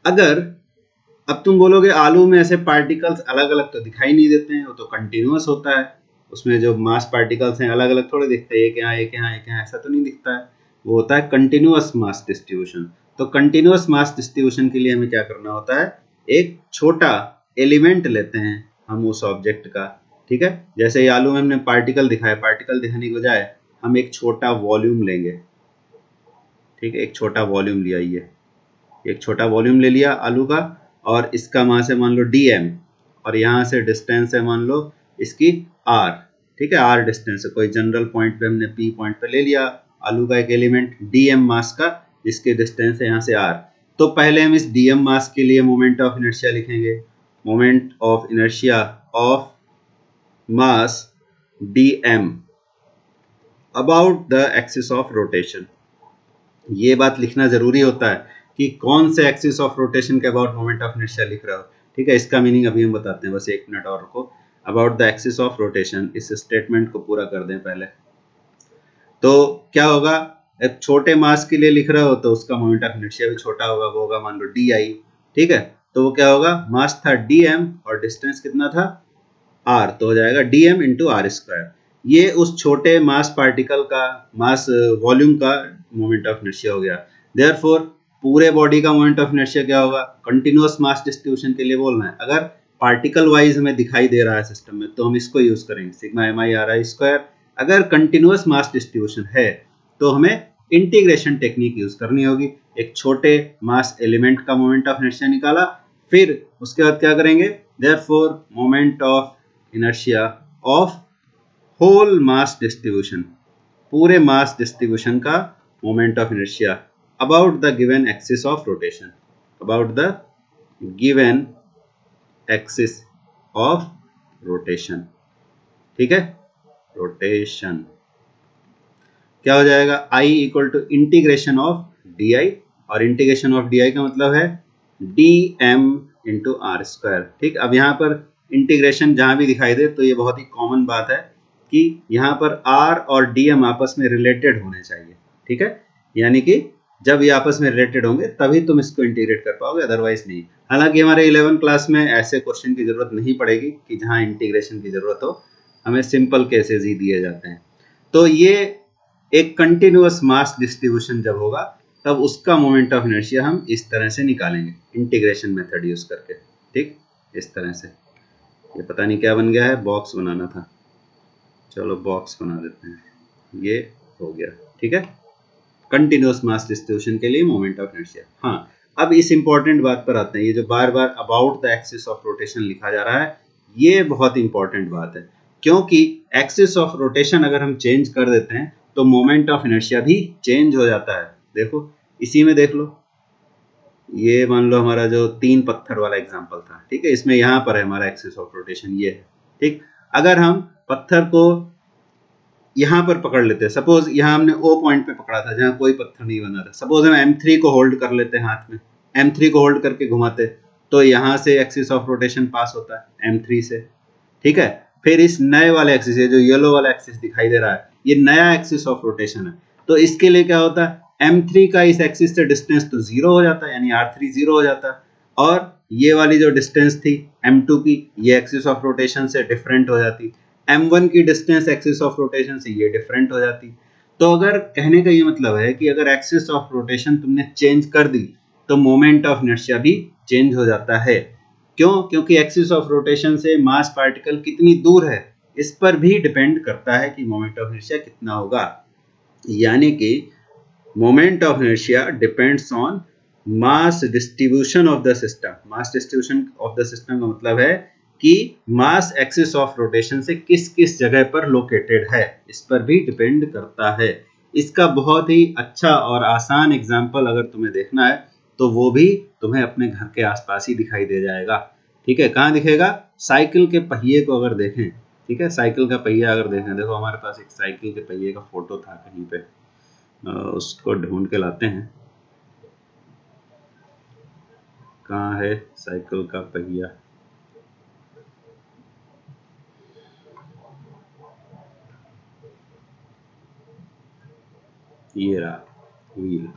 अगर अब तुम बोलोगे आलू में ऐसे पार्टिकल्स अलग अलग तो दिखाई नहीं देते हैं, वो तो कंटिन्यूअस होता है, उसमें जो मास पार्टिकल्स हैं अलग अलग थोड़े दिखते हैं, एक यहाँ एक यहाँ एक यहाँ, ऐसा तो नहीं दिखता है, वो होता है कंटिन्यूअस मास डिस्ट्रीब्यूशन। तो कंटिन्यूअस मास डिस्ट्रीब्यूशन के लिए हमें क्या करना होता है, एक छोटा एलिमेंट लेते हैं हम उस ऑब्जेक्ट का, ठीक है। जैसे ये आलू में हमने पार्टिकल दिखाया, पार्टिकल दिखाने के बजाय हम एक छोटा वॉल्यूम लेंगे, ठीक है, एक छोटा वॉल्यूम लिया, ये एक छोटा वॉल्यूम ले लिया आलू का, और इसका मास है मान लो dm, और यहाँ से डिस्टेंस है मान लो इसकी r, ठीक है, r डिस्टेंस है, कोई जनरल पॉइंट पे हमने p पॉइंट पे ले लिया आलू का एक एलिमेंट dm मास का, जिसके डिस्टेंस है यहाँ से r। तो पहले हम इस dm मास के लिए मोमेंट ऑफ इनर्शिया लिखेंगे, moment of inertia of mass dm about the axis of rotation. ये बात लिखना जरूरी होता है कि कौन से एक्सिस ऑफ रोटेशन के अबाउट मोमेंट ऑफ इनर्शिया लिख रहा हो, ठीक है। इसका मीनिंग अभी हम बताते हैं, बस एक मिनट और रुको। About the axis of rotation, इस स्टेटमेंट को पूरा कर दें पहले। तो क्या होगा, एक छोटे मास के लिए लिख रहा हो तो उसका मोमेंट ऑफ इनर्शिया भी छोटा होगा, वो होगा मान लो di, ठीक है। तो वो क्या होगा, मास था dm और डिस्टेंस कितना था r, तो हो जाएगा dm इंटू आर स्क्वायर। ये उस छोटे मास पार्टिकल का, मास वॉल्यूम का मोमेंट ऑफ इनर्शिया हो गया। देयरफॉर पूरे बॉडी का मोमेंट ऑफ इनर्शिया क्या होगा, कंटिन्यूअस मास डिस्ट्रीब्यूशन के लिए बोलना है, अगर पार्टिकल वाइज हमें दिखाई दे रहा है सिस्टम में तो हम इसको यूज करेंगे sigma M I R I square. अगर कंटिन्यूअस मास डिस्ट्रीब्यूशन है तो हमें इंटीग्रेशन टेक्निक यूज करनी होगी, एक छोटे मास एलिमेंट का मोमेंट ऑफ इनर्शिया निकाला, फिर उसके बाद क्या करेंगे, therefore moment of inertia of whole mass distribution, पूरे मास डिस्ट्रीब्यूशन का moment of inertia about the given axis of rotation, about the given axis of rotation, ठीक है, रोटेशन। क्या हो जाएगा, I equal to integration of D I, और integration of D आई का मतलब है dm इंटू आर स्क्वायर, ठीक। अब यहाँ पर इंटीग्रेशन जहां भी दिखाई दे तो ये बहुत ही कॉमन बात है कि यहाँ पर r और dm आपस में रिलेटेड होने चाहिए, ठीक है, यानी कि जब ये आपस में रिलेटेड होंगे तभी तुम इसको इंटीग्रेट कर पाओगे, अदरवाइज नहीं। हालांकि हमारे 11 क्लास में ऐसे क्वेश्चन की जरूरत नहीं पड़ेगी कि जहां इंटीग्रेशन की जरूरत हो, हमें सिंपल केसेस ही दिए जाते हैं। तो ये एक कंटिन्यूअस मास डिस्ट्रीब्यूशन जब होगा तब उसका मोमेंट ऑफ इनर्शिया हम इस तरह से निकालेंगे, इंटीग्रेशन मेथड यूज करके, ठीक, इस तरह से। ये पता नहीं क्या बन गया है, बॉक्स बनाना था, चलो बॉक्स बना देते हैं, ये हो गया, ठीक है, कंटिन्यूअस मास डिस्ट्रीब्यूशन के लिए मोमेंट ऑफ इनर्शिया। हाँ, अब इस इंपॉर्टेंट बात पर आते हैं, ये जो बार बार about the axis of rotation लिखा जा रहा है, ये बहुत इंपॉर्टेंट बात है, क्योंकि एक्सिस ऑफ रोटेशन अगर हम चेंज कर देते हैं तो मोमेंट ऑफ इनर्शिया भी चेंज हो जाता है। देखो इसी में देख लो, ये मान लो हमारा जो 3 पत्थर वाला एग्जांपल था, ठीक है, इसमें यहाँ पर है हमारा एक्सिस ऑफ रोटेशन, ये है, ठीक। अगर हम पत्थर को यहाँ पर पकड़ लेते हैं, सपोज यहाँ हमने O पॉइंट पे पकड़ा था जहाँ कोई पत्थर नहीं बना था, सपोज हम M3 को होल्ड कर लेते हैं हाथ में, M3 को होल्ड करके घुमाते तो यहाँ से एक्सिस ऑफ रोटेशन पास होता है M3 से, ठीक है। फिर इस नए वाले एक्सिस, जो येलो वाला एक्सिस दिखाई दे रहा है, ये नया एक्सिस ऑफ रोटेशन है, तो इसके लिए क्या होता है, M3 का इस एक्सिस से डिस्टेंस तो जीरो हो जाता है, यानी R3 जीरो हो जाता है, और ये वाली जो डिस्टेंस थी M2 की, ये एक्सिस ऑफ रोटेशन से डिफरेंट हो जाती, M1 की डिस्टेंस एक्सिस ऑफ रोटेशन से ये डिफरेंट हो जाती। तो अगर कहने का ये मतलब है कि अगर एक्सिस ऑफ रोटेशन तुमने चेंज कर दी तो मोमेंट ऑफ इनर्शिया भी चेंज हो जाता है। क्यों, क्योंकि एक्सिस ऑफ रोटेशन से मास पार्टिकल कितनी दूर है इस पर भी डिपेंड करता है कि मोमेंट ऑफ इनर्शिया कितना होगा, यानी कि moment of inertia depends on mass distribution of the system. Mass distribution of the system का मतलब है कि मास एक्सिस ऑफ रोटेशन से किस किस जगह पर लोकेटेड है, इस पर भी डिपेंड करता है। इसका बहुत ही अच्छा और आसान एग्जांपल अगर तुम्हें देखना है तो वो भी तुम्हें अपने घर के आसपास ही दिखाई दे जाएगा, ठीक है। कहाँ दिखेगा, साइकिल के पहिए को अगर देखें, ठीक है, साइकिल का पहिया अगर देखें, देखो हमारे पास एक साइकिल के पहिए का फोटो था कहीं पे, उसको ढूंढ के लाते हैं, कहाँ है साइकिल का पहिया, ये रहा व्हील,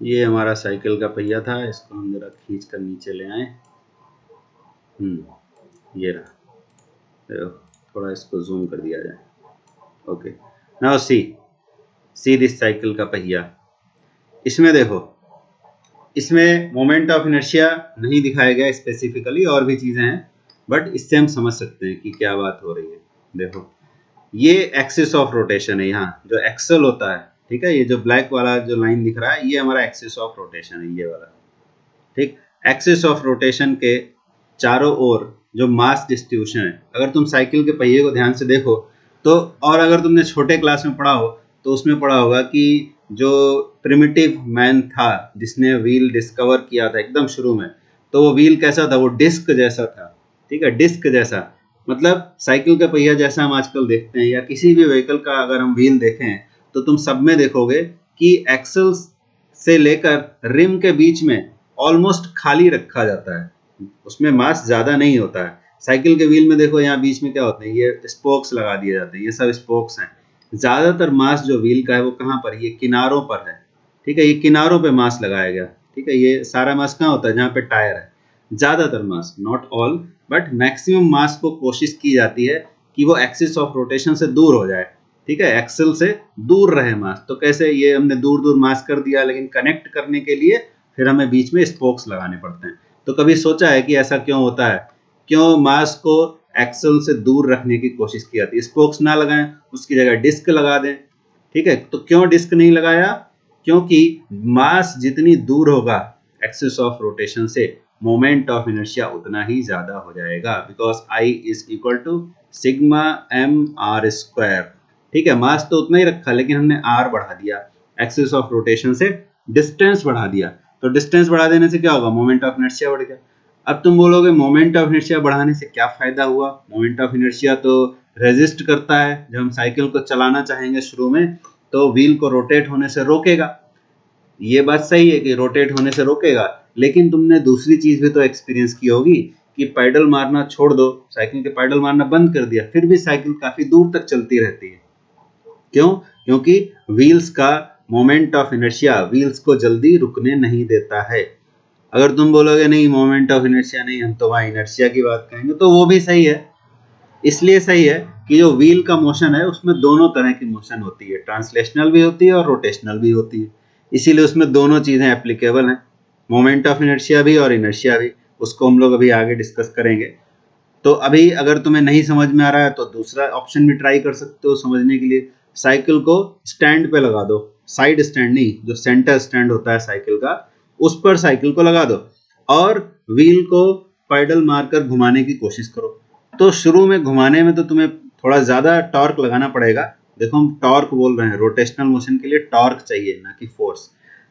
ये हमारा साइकिल का पहिया था, इसको हम जरा खींच कर नीचे ले आए। ये रहा, थोड़ा इसको जूम कर दिया जाए। Okay, now see this cycle का पहिया। इसमें देखो, इसमें मोमेंट ऑफ इनर्शिया नहीं दिखाया गया स्पेसिफिकली, और भी चीजें हैं, बट इससे हम समझ सकते हैं कि क्या बात हो रही है। देखो, ये एक्सिस ऑफ रोटेशन है, यहाँ जो एक्सल होता है, ठीक है, ये जो ब्लैक वाला जो लाइन दिख रहा है, ये हमारा एक्सिस ऑफ रोटेशन है, ये वाला, ठीक। एक्सिस ऑफ रोटेशन के चारों ओर जो मास डिस्ट्रीब्यूशन है, अगर तुम साइकिल के पहिए को ध्यान से देखो तो, और अगर तुमने छोटे क्लास में पढ़ा हो तो उसमें पढ़ा होगा कि जो प्रिमिटिव मैन था जिसने व्हील डिस्कवर किया था एकदम शुरू में, तो वो व्हील कैसा था, वो डिस्क जैसा था, ठीक है, डिस्क जैसा, मतलब साइकिल का पहिया जैसा हम आजकल देखते हैं, या किसी भी व्हीकल का अगर हम व्हील देखें तो तुम सब में देखोगे कि एक्सल से लेकर रिम के बीच में ऑलमोस्ट खाली रखा जाता है, उसमें मास ज्यादा नहीं होता है। साइकिल के व्हील में देखो, यहाँ बीच में क्या होते हैं, ये स्पोक्स लगा दिए जाते हैं, ये सब स्पोक्स हैं। ज्यादातर मास जो व्हील का है वो कहाँ पर, ये किनारों पर है, ठीक है, ये किनारों पे मास लगाया गया, ठीक है। ये सारा मास कहाँ होता है, जहाँ पे टायर है। ज्यादातर मास, नॉट ऑल, बट मैक्सिमम मास को कोशिश की जाती है कि वो एक्सिस ऑफ रोटेशन से दूर हो जाए, ठीक है, एक्सल से दूर रहे मास। तो कैसे, ये हमने दूर दूर मास कर दिया, लेकिन कनेक्ट करने के लिए फिर हमें बीच में स्पोक्स लगाने पड़ते हैं। तो कभी सोचा है कि ऐसा क्यों होता है, क्यों मास को एक्सल से दूर रखने की कोशिश की जाती है? स्पोक्स ना लगाएं, उसकी जगह डिस्क लगा दें, ठीक है। तो क्यों डिस्क नहीं लगाया? क्योंकि मास जितनी दूर होगा एक्सिस ऑफ रोटेशन से, मोमेंट ऑफ इनर्शिया उतना ही ज्यादा हो जाएगा, because I is equal to sigma M R square, ठीक है। मास तो उतना ही रखा, लेकिन हमने आर बढ़ा दिया, एक्सिस ऑफ रोटेशन से डिस्टेंस बढ़ा दिया। तो डिस्टेंस बढ़ा देने से क्या होगा, मोमेंट ऑफ इनर्शिया बढ़ गया। अब तुम बोलोगे मोमेंट ऑफ इनर्शिया बढ़ाने से क्या फायदा हुआ? मोमेंट ऑफ इनर्शिया तो रेजिस्ट करता है, जब हम साइकिल को चलाना चाहेंगे शुरू में तो व्हील को रोटेट होने से रोकेगा। ये बात सही है कि रोटेट होने से रोकेगा, लेकिन तुमने दूसरी चीज भी तो एक्सपीरियंस की होगी कि पैडल मारना छोड़ दो, साइकिल के पैडल मारना बंद कर दिया, फिर भी साइकिल काफी दूर तक चलती रहती है। क्यों? क्योंकि व्हील्स का मोमेंट ऑफ इनर्शिया व्हील्स को जल्दी रुकने नहीं देता है। अगर तुम बोलोगे नहीं मोमेंट ऑफ इनर्शिया नहीं, हम तो वहां इनर्शिया की बात करेंगे, तो वो भी सही है। इसलिए सही है कि जो व्हील का मोशन है उसमें दोनों तरह की मोशन होती है, ट्रांसलेशनल भी होती है और रोटेशनल भी होती है, इसीलिए उसमें दोनों चीजें एप्लीकेबल हैं, मोमेंट ऑफ इनर्शिया भी और इनर्शिया भी। उसको हम लोग अभी आगे डिस्कस करेंगे। तो अभी अगर तुम्हें नहीं समझ में आ रहा है तो दूसरा ऑप्शन भी ट्राई कर सकते हो समझने के लिए। साइकिल को स्टैंड पे लगा दो, साइड स्टैंड नहीं, जो सेंटर स्टैंड होता है साइकिल का, उस पर साइकिल को लगा दो और व्हील को पैडल मारकर घुमाने की कोशिश करो। तो शुरू में घुमाने में तो तुम्हें थोड़ा ज्यादा टॉर्क लगाना पड़ेगा। देखो, हम टॉर्क बोल रहे हैं, रोटेशनल मोशन के लिए टॉर्क चाहिए, ना कि फोर्स।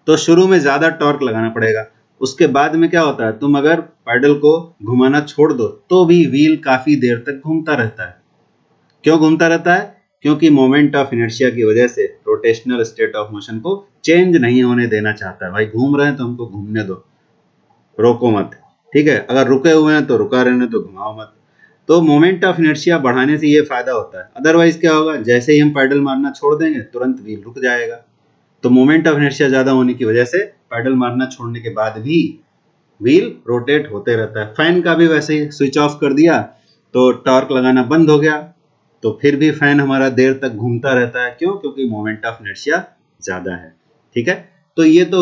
तो शुरू में ज्यादा टॉर्क लगाना पड़ेगा। उसके बाद में क्या होता है, तुम अगर पैडल को घुमाना छोड़ दो तो भी व्हील काफी देर तक घूमता रहता है। क्यों घूमता रहता है? क्योंकि मोमेंट ऑफ इनर्शिया की वजह से रोटेशनल स्टेट ऑफ मोशन को चेंज नहीं होने देना चाहता है। भाई घूम रहे हैं तो हमको घूमने दो, रोको मत, ठीक है। अगर रुके हुए हैं तो रुका रहने दो, घुमाओ मत। तो मोमेंट ऑफ इनर्शिया बढ़ाने से ये फायदा होता है। अदरवाइज क्या होगा, जैसे ही हम पैडल मारना छोड़ देंगे तुरंत व्हील रुक जाएगा। तो मोमेंट ऑफ इनर्शिया ज्यादा होने की वजह से पैडल मारना छोड़ने के बाद भी व्हील रोटेट होते रहता है। फैन का भी वैसे ही, स्विच ऑफ कर दिया तो टॉर्क लगाना बंद हो गया, तो फिर भी फैन हमारा देर तक घूमता रहता है। क्यों? क्योंकि मोमेंट ऑफ इनर्शिया ज्यादा है, ठीक है। तो ये तो